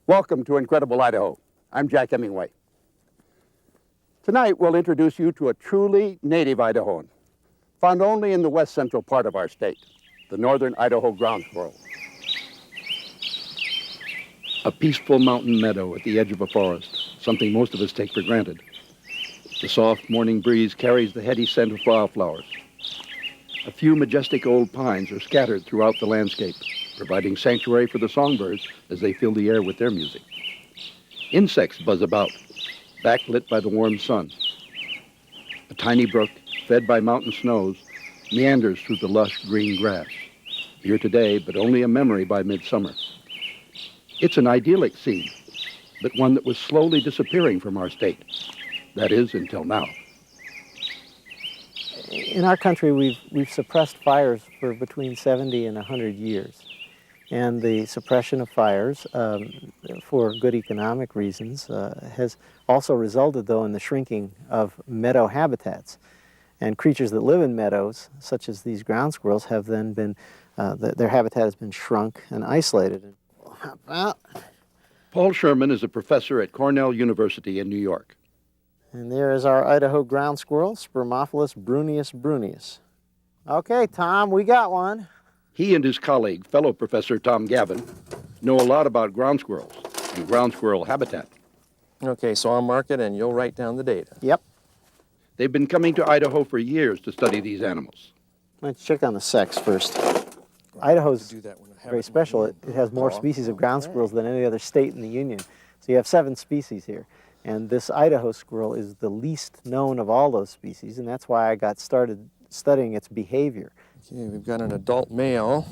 Welcome to Incredible Idaho. I'm Jack Hemingway. Tonight we'll introduce you to a truly native Idahoan, found only in the west central part of our state, the northern Idaho ground squirrel. A peaceful mountain meadow at the edge of a forest, something most of us take for granted. The soft morning breeze carries the heady scent of wildflowers. A few majestic old pines are scattered throughout the landscape, providing sanctuary for the songbirds as they fill the air with their music. Insects buzz about, backlit by the warm sun. A tiny brook, fed by mountain snows, meanders through the lush green grass. Here today, but only a memory by midsummer. It's an idyllic scene, but one that was slowly disappearing from our state. That is, until now. In our country, we've suppressed fires for between 70 and 100 years. And the suppression of fires, for good economic reasons, has also resulted, though, in the shrinking of meadow habitats. And creatures that live in meadows, such as these ground squirrels, have then been, their habitat has been shrunk and isolated. Paul Sherman is a professor at Cornell University in New York. And there is our Idaho ground squirrel, Spermophilus bruneus bruneus. Okay, Tom, we got one. He and his colleague, fellow Professor Tom Gavin, know a lot about ground squirrels and ground squirrel habitat. Okay, so I'll mark it and you'll write down the data. Yep. They've been coming to Idaho for years to study these animals. Let's check on the sex first. Idaho's very special. It has more species of ground squirrels than any other state in the Union. So you have 7 species here. And this Idaho squirrel is the least known of all those species, and that's why I got started studying its behavior. Okay, we've got an adult male.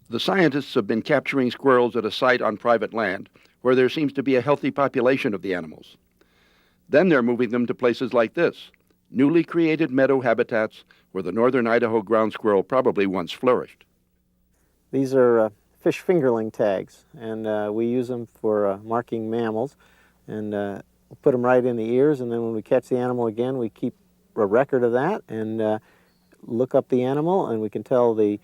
The scientists have been capturing squirrels at a site on private land where there seems to be a healthy population of the animals. Then they're moving them to places like this, newly created meadow habitats where the northern Idaho ground squirrel probably once flourished. These are fish fingerling tags, and we use them for marking mammals, and we'll put them right in the ears, and then when we catch the animal again, we keep a record of that and look up the animal, and we can tell the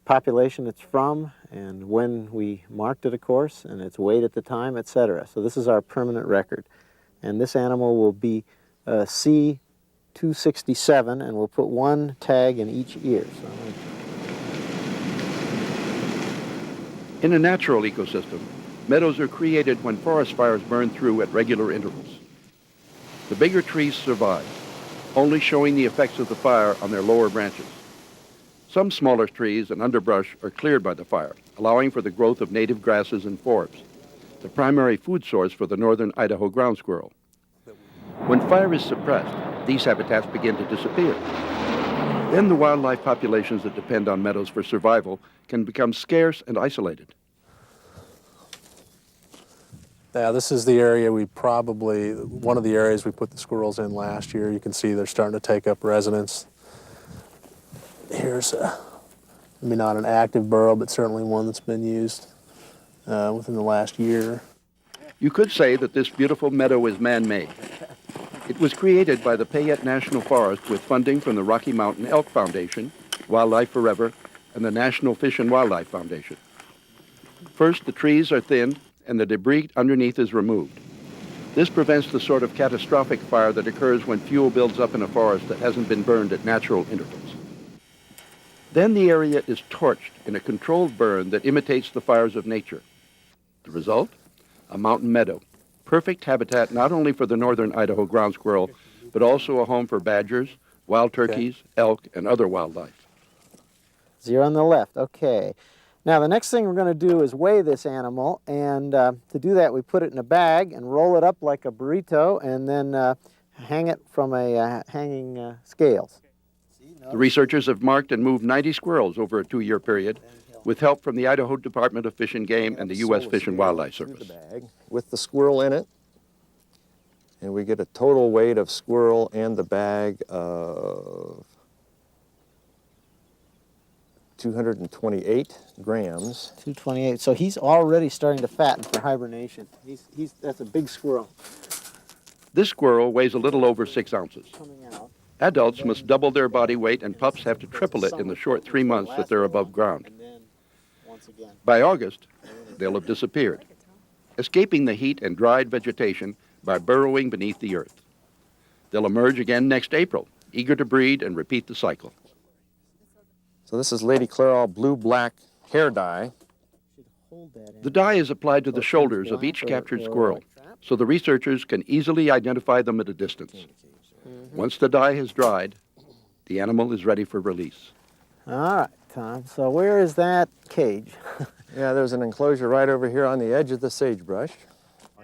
population it's from and when we marked it, of course, and its weight at the time, etc. So this is our permanent record. And this animal will be C267, and we'll put 1 tag in each ear. In a natural ecosystem, meadows are created when forest fires burn through at regular intervals. The bigger trees survive, only showing the effects of the fire on their lower branches. Some smaller trees and underbrush are cleared by the fire, allowing for the growth of native grasses and forbs, the primary food source for the northern Idaho ground squirrel. When fire is suppressed, these habitats begin to disappear. Then the wildlife populations that depend on meadows for survival can become scarce and isolated. Yeah, this is the area one of the areas we put the squirrels in last year. You can see they're starting to take up residence. Here's maybe not an active burrow, but certainly one that's been used within the last year. You could say that this beautiful meadow is man-made. It was created by the Payette National Forest with funding from the Rocky Mountain Elk Foundation, Wildlife Forever, and the National Fish and Wildlife Foundation. First, the trees are thinned and the debris underneath is removed. This prevents the sort of catastrophic fire that occurs when fuel builds up in a forest that hasn't been burned at natural intervals. Then the area is torched in a controlled burn that imitates the fires of nature. The result? A mountain meadow. Perfect habitat not only for the northern Idaho ground squirrel, but also a home for badgers, wild turkeys, elk, and other wildlife. 0 on the left, okay. Now the next thing we're going to do is weigh this animal, and to do that we put it in a bag and roll it up like a burrito and then hang it from a hanging scales. The researchers have marked and moved 90 squirrels over a 2-year period with help from the Idaho Department of Fish and Game and the U.S. Fish and Wildlife Service. With the squirrel in it, and we get a total weight of squirrel and the bag of 228 grams. 228. So he's already starting to fatten for hibernation. That's a big squirrel. This squirrel weighs a little over 6 ounces. Adults must double their body weight, and pups have to triple it in the short 3 months that they're above ground. By August, they'll have disappeared. escaping the heat and dried vegetation by burrowing beneath the earth. They'll emerge again next April, eager to breed and repeat the cycle. So this is Lady Clairol blue-black hair dye. The dye is applied to the shoulders of each captured squirrel, so the researchers can easily identify them at a distance. Once the dye has dried, the animal is ready for release. All right, Tom. So where is that cage? Yeah, there's an enclosure right over here on the edge of the sagebrush.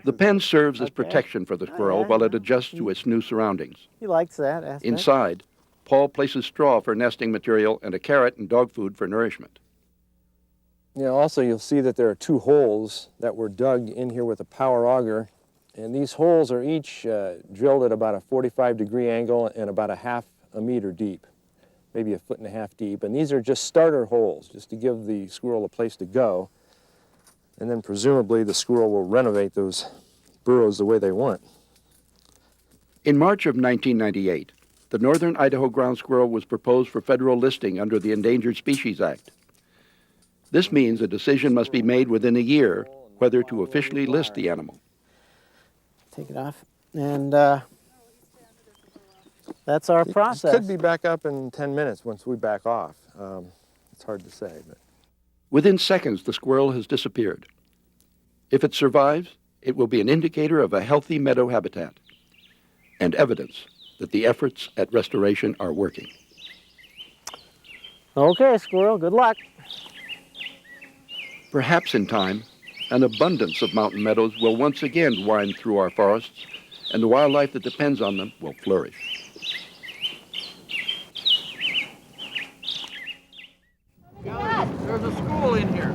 The pen serves as protection for the squirrel while it adjusts to its new surroundings. He likes that aspect. Inside, Paul places straw for nesting material and a carrot and dog food for nourishment. Yeah, also you'll see that there are 2 holes that were dug in here with a power auger, and these holes are each drilled at about a 45-degree angle and about a half a meter deep, maybe a 1.5 feet deep. And these are just starter holes, just to give the squirrel a place to go. And then presumably the squirrel will renovate those burrows the way they want. In March of 1998, the northern Idaho ground squirrel was proposed for federal listing under the Endangered Species Act. This means a decision must be made within a year whether to officially list the animal. Take it off. And that's our process. It could be back up in 10 minutes once we back off. It's hard to say, but... Within seconds, the squirrel has disappeared. If it survives, it will be an indicator of a healthy meadow habitat and evidence that the efforts at restoration are working. Okay, squirrel, good luck. Perhaps in time, an abundance of mountain meadows will once again wind through our forests, and the wildlife that depends on them will flourish. There's a school in here.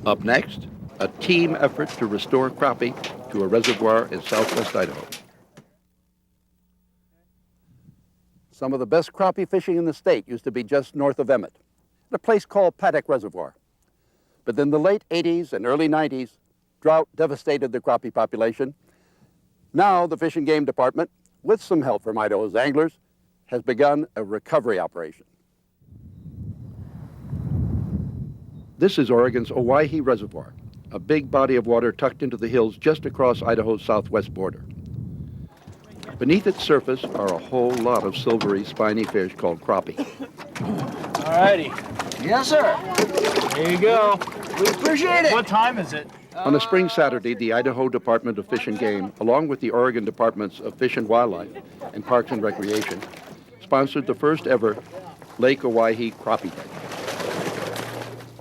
Up next, a team effort to restore crappie to a reservoir in southwest Idaho. Some of the best crappie fishing in the state used to be just north of Emmett, at a place called Paddock Reservoir. But in the late 80s and early 90s, drought devastated the crappie population. Now the Fish and Game Department, with some help from Idaho's anglers, has begun a recovery operation. This is Oregon's Owyhee Reservoir, a big body of water tucked into the hills just across Idaho's southwest border. Beneath its surface are a whole lot of silvery, spiny fish called crappie. All righty. Yes, sir. There you go. We appreciate it. What time is it? On a spring Saturday, the Idaho Department of Fish and Game, along with the Oregon Departments of Fish and Wildlife and Parks and Recreation, sponsored the first ever Lake Owyhee Crappie Day.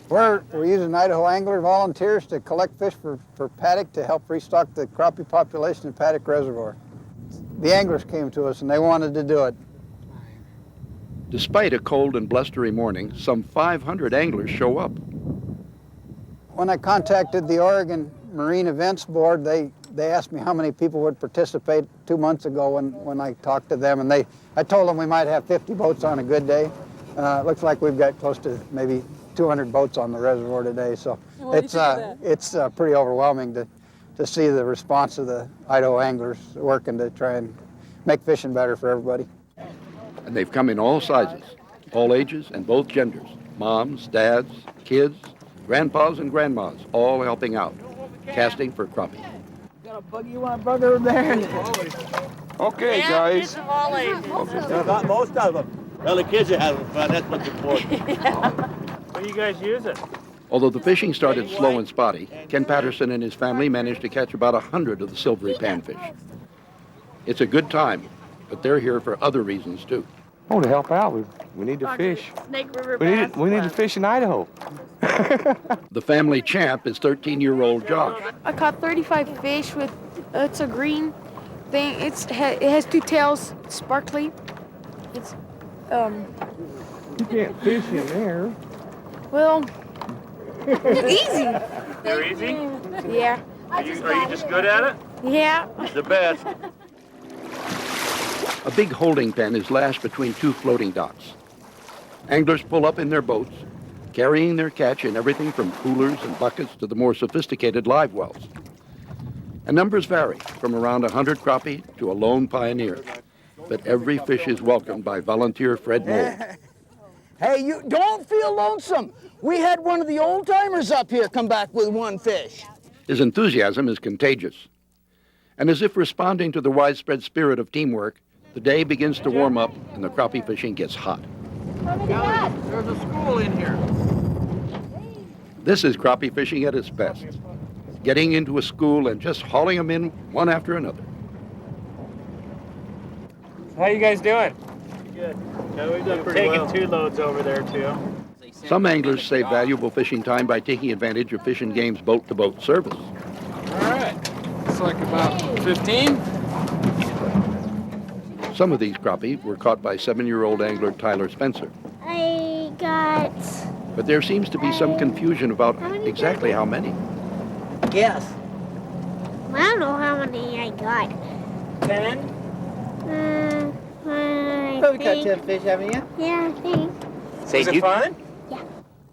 We're using Idaho angler volunteers to collect fish for Paddock to help restock the crappie population in Paddock Reservoir. The anglers came to us and they wanted to do it. Despite a cold and blustery morning, some 500 anglers show up. When I contacted the Oregon Marine Events Board, they asked me how many people would participate 2 months ago when I talked to them, and I told them we might have 50 boats on a good day. It looks like we've got close to maybe 200 boats on the reservoir today, so it's pretty overwhelming to see the response of the Idaho anglers working to try and make fishing better for everybody. And they've come in all sizes, all ages and both genders, moms, dads, kids, grandpas and grandmas, all helping out, casting for crappie. Got a buggy you want to bug over there? Okay, guys. Not most of them. Well, the kids are having fun. That's what's important. What do you guys use it? Although the fishing started slow and spotty, Ken Patterson and his family managed to catch about 100 of the silvery panfish. It's a good time, but they're here for other reasons too. Oh, to help out. We need to fish. Snake River We need to fish in Idaho. The family champ is 13-year-old Josh. I caught 35 fish with, it's a green thing. It has 2 tails, sparkly. It's, You can't fish in there. well, easy. They're easy? Yeah. Are you just good at it? Yeah. The best. A big holding pen is lashed between 2 floating docks. Anglers pull up in their boats, carrying their catch in everything from coolers and buckets to the more sophisticated live wells. And numbers vary from around 100 crappie to a lone pioneer. But every fish is welcomed by volunteer Fred Moore. Hey, you don't feel lonesome. We had one of the old timers up here come back with one fish. His enthusiasm is contagious. And as if responding to the widespread spirit of teamwork, the day begins to warm up and the crappie fishing gets hot. There's a school in here. This is crappie fishing at its best. Getting into a school and just hauling them in one after another. How you guys doing? Good. Yeah, we've done pretty well. Taking 2 loads over there, too. Some anglers save valuable fishing time by taking advantage of Fish and Game's boat-to-boat service. All right. It's like about 15. Some of these crappie were caught by 7-year-old angler Tyler Spencer. I got... But there seems to be some confusion about exactly how many. Yes. I don't know how many I got. 10? Probably caught 10 fish, haven't you? Yeah, I think. Was it fun?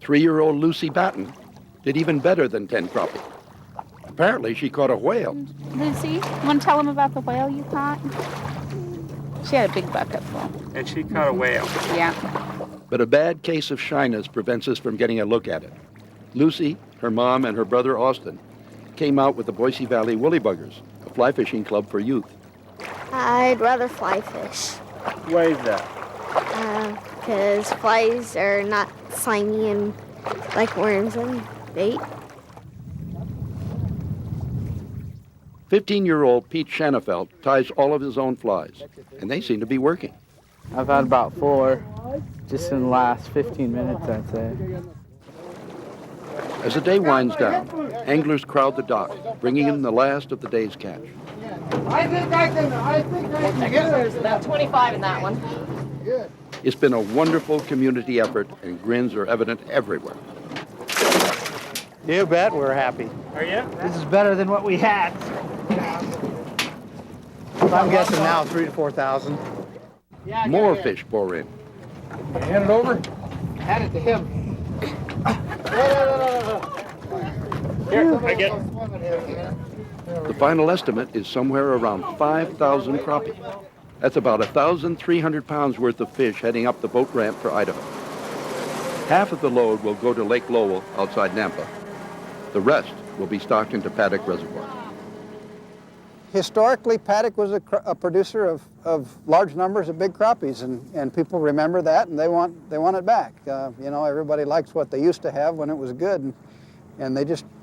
3-year-old Lucy Batten did even better than 10 crappie. Apparently, she caught a whale. Lucy, want to tell them about the whale you caught? She had a big bucket full. And she caught a whale. Yeah. But a bad case of shyness prevents us from getting a look at it. Lucy, her mom, and her brother Austin came out with the Boise Valley Woolly Buggers, a fly fishing club for youth. I'd rather fly fish. Why is that? Because flies are not slimy and like worms and bait. 15-year-old Pete Shanafelt ties all of his own flies, and they seem to be working. I've had about 4 just in the last 15 minutes, I'd say. As the day winds down, anglers crowd the dock, bringing in the last of the day's catch. I think I can get There's about 25 in that one. It's been a wonderful community effort, and grins are evident everywhere. You bet we're happy. Are you? This is better than what we had. I'm guessing now 3,000 to 4,000. More fish pour in. Hand it over. Hand it to him. Here, I get it. The final estimate is somewhere around 5,000 crappie. That's about 1,300 pounds worth of fish heading up the boat ramp for Idaho. Half of the load will go to Lake Lowell outside Nampa. The rest will be stocked into Paddock Reservoir. Historically, Paddock was a producer of large numbers of big crappies, and people remember that, and they want it back. You know, everybody likes what they used to have when it was good, and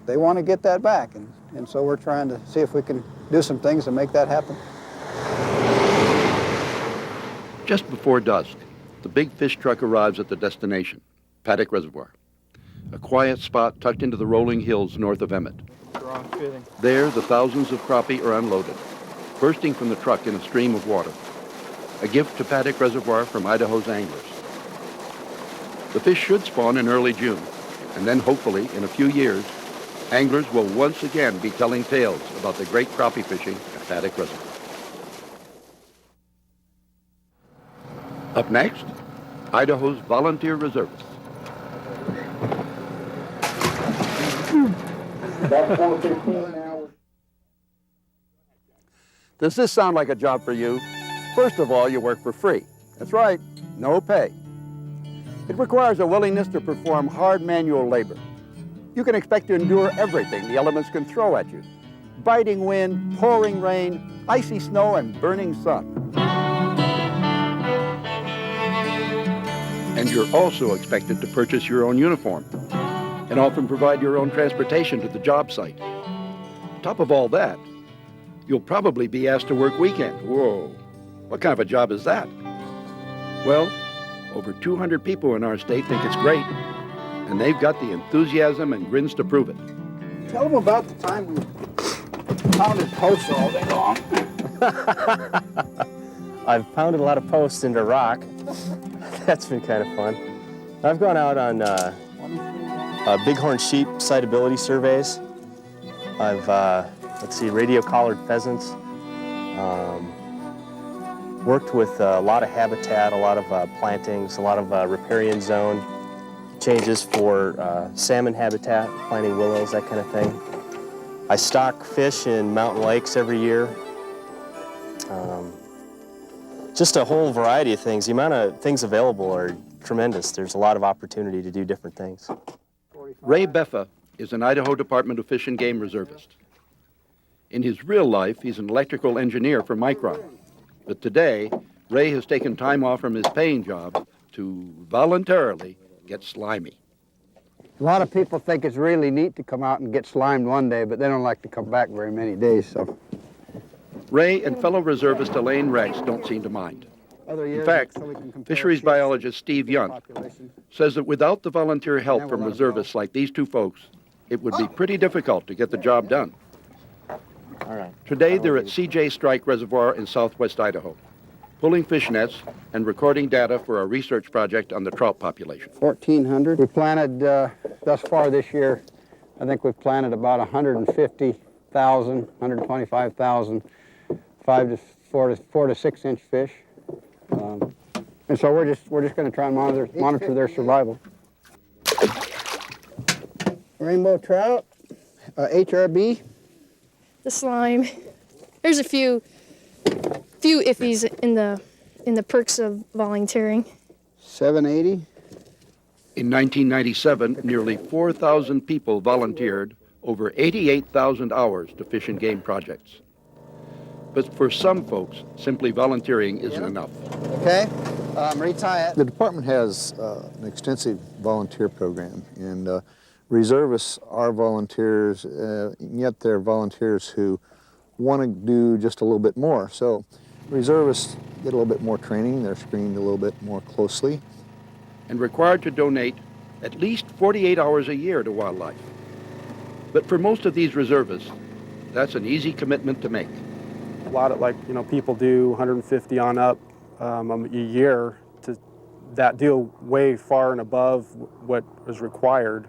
they want to get that back, and so we're trying to see if we can do some things to make that happen. Just before dusk, the big fish truck arrives at the destination, Paddock Reservoir, a quiet spot tucked into the rolling hills north of Emmett. There, the thousands of crappie are unloaded, bursting from the truck in a stream of water, a gift to Paddock Reservoir from Idaho's anglers. The fish should spawn in early June, and then hopefully, in a few years, anglers will once again be telling tales about the great crappie fishing at Paddock Reservoir. Up next, Idaho's volunteer reservists. Does this sound like a job for you? First of all, you work for free. That's right, no pay. It requires a willingness to perform hard manual labor. You can expect to endure everything the elements can throw at you. Biting wind, pouring rain, icy snow, and burning sun. And you're also expected to purchase your own uniform and often provide your own transportation to the job site. Top of all that, you'll probably be asked to work weekends. Whoa, what kind of a job is that? Well, over 200 people in our state think it's great, and they've got the enthusiasm and grins to prove it. Tell them about the time we pounded posts all day long. I've pounded a lot of posts into rock. That's been kind of fun. I've gone out on bighorn sheep sitability surveys. I've, radio collared pheasants. Worked with a lot of habitat, a lot of plantings, a lot of riparian zone changes for salmon habitat, planting willows, that kind of thing. I stock fish in mountain lakes every year. Just a whole variety of things. The amount of things available are tremendous. There's a lot of opportunity to do different things. Ray Beffa is an Idaho Department of Fish and Game reservist. In his real life, he's an electrical engineer for Micron. But today, Ray has taken time off from his paying job to voluntarily get slimy. A lot of people think it's really neat to come out and get slimed one day, but they don't like to come back very many days, so. Ray and fellow reservist Elaine Rex don't seem to mind. In fact, fisheries biologist Steve Yunt says that without the volunteer help from reservists like these two folks, it would be pretty difficult to get the job done. Today, they're at CJ Strike Reservoir in southwest Idaho, pulling fish nets and recording data for a research project on the trout population. 1,400. We planted, thus far this year, I think we've planted about 150,000, 125,000, 4 to 6 inch fish. And so we're just going to try and monitor their survival. Rainbow trout, HRB. The slime. There's a few iffies in the perks of volunteering. 780. In 1997, nearly 4,000 people volunteered over 88,000 hours to fish and game projects. But for some folks, simply volunteering isn't enough. Okay, retie it. The department has an extensive volunteer program, and reservists are volunteers, yet they're volunteers who want to do just a little bit more. So reservists get a little bit more training, they're screened a little bit more closely. And required to donate at least 48 hours a year to wildlife. But for most of these reservists, that's an easy commitment to make. A lot of, people do 150 on up a year that deal way far and above what is required.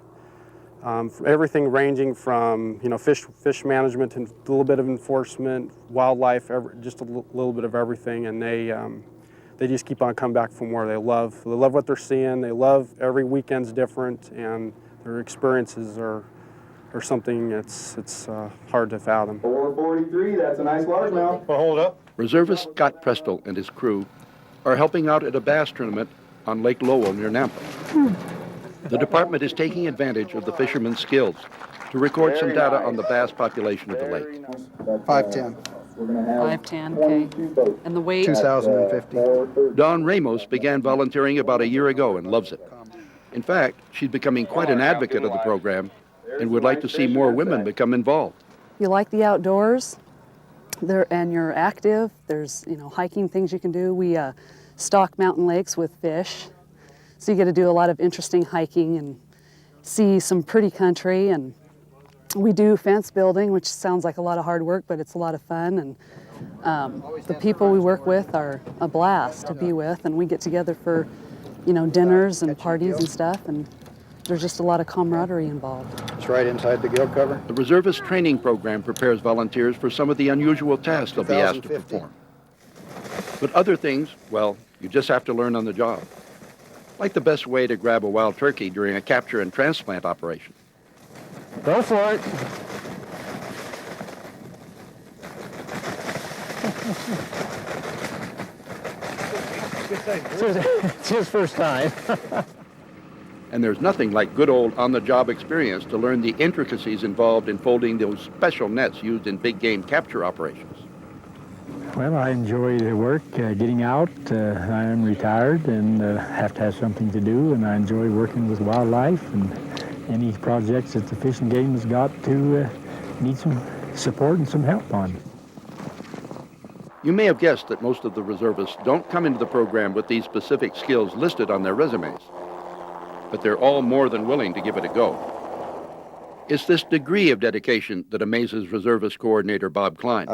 Everything ranging from, fish management and a little bit of enforcement, wildlife, just a little bit of everything, and they just keep on coming back for more. They love what they're seeing. They love every weekend's different, and their experiences are something it's hard to fathom. 443, that's a nice largemouth. Well, hold up. Reservist Scott Prestel and his crew are helping out at a bass tournament on Lake Lowell near Nampa. The department is taking advantage of the fishermen's skills to record some data on the bass population of the lake. 510. 510, okay. And the weight? 2,050. Dawn Ramos began volunteering about a year ago and loves it. In fact, she's becoming quite an advocate of the program and would like to see more women become involved. You like the outdoors, and you're active. There's, hiking things you can do. We stock mountain lakes with fish. So you get to do a lot of interesting hiking and see some pretty country. And we do fence building, which sounds like a lot of hard work, but it's a lot of fun. And the people we work with are a blast to be with. And we get together for, dinners and parties and stuff. And there's just a lot of camaraderie involved. It's right inside the gill cover. The reservist training program prepares volunteers for some of the unusual tasks they'll be asked to perform. But other things, well, you just have to learn on the job. Like the best way to grab a wild turkey during a capture and transplant operation. Go for it. It's his first time. And there's nothing like good old on-the-job experience to learn the intricacies involved in folding those special nets used in big game capture operations. Well, I enjoy the work, getting out. I am retired and have to have something to do, and I enjoy working with wildlife and any projects that the Fish and Game has got to need some support and some help on. You may have guessed that most of the reservists don't come into the program with these specific skills listed on their resumes, but they're all more than willing to give it a go. It's this degree of dedication that amazes Reservist Coordinator Bob Klein.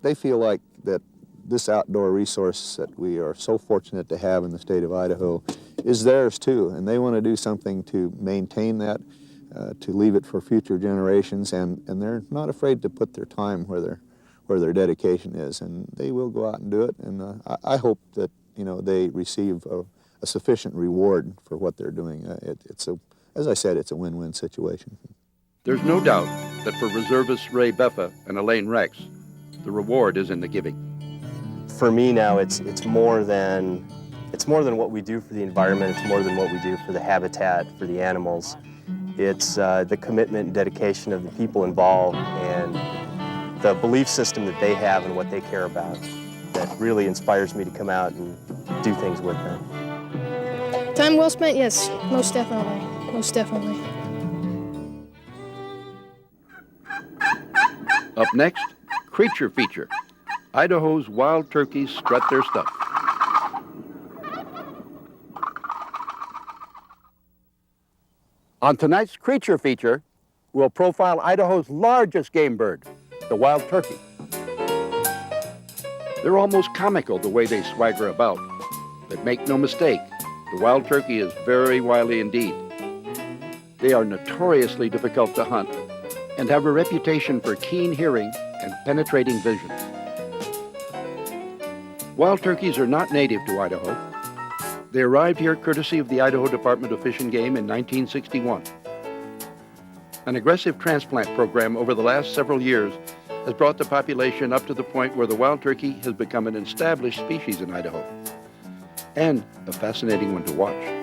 They feel like that this outdoor resource that we are so fortunate to have in the state of Idaho is theirs too, and they want to do something to maintain that, to leave it for future generations, and they're not afraid to put their time where their dedication is, and they will go out and do it, and I hope that they receive a sufficient reward for what they're doing. As I said, it's a win-win situation. There's no doubt that for reservists Ray Beffa and Elaine Rex, the reward is in the giving. For me now, it's more than It's more than what we do for the environment, it's more than what we do for the habitat, for the animals. It's the commitment and dedication of the people involved and the belief system that they have and what they care about that really inspires me to come out and do things with them. Time well spent, yes, most definitely, most definitely. Up next, Creature Feature. Idaho's wild turkeys strut their stuff. On tonight's Creature Feature, we'll profile Idaho's largest game bird, the wild turkey. They're almost comical the way they swagger about, but make no mistake, the wild turkey is very wily indeed. They are notoriously difficult to hunt and have a reputation for keen hearing and penetrating vision. Wild turkeys are not native to Idaho. They arrived here courtesy of the Idaho Department of Fish and Game in 1961. An aggressive transplant program over the last several years has brought the population up to the point where the wild turkey has become an established species in Idaho, and a fascinating one to watch.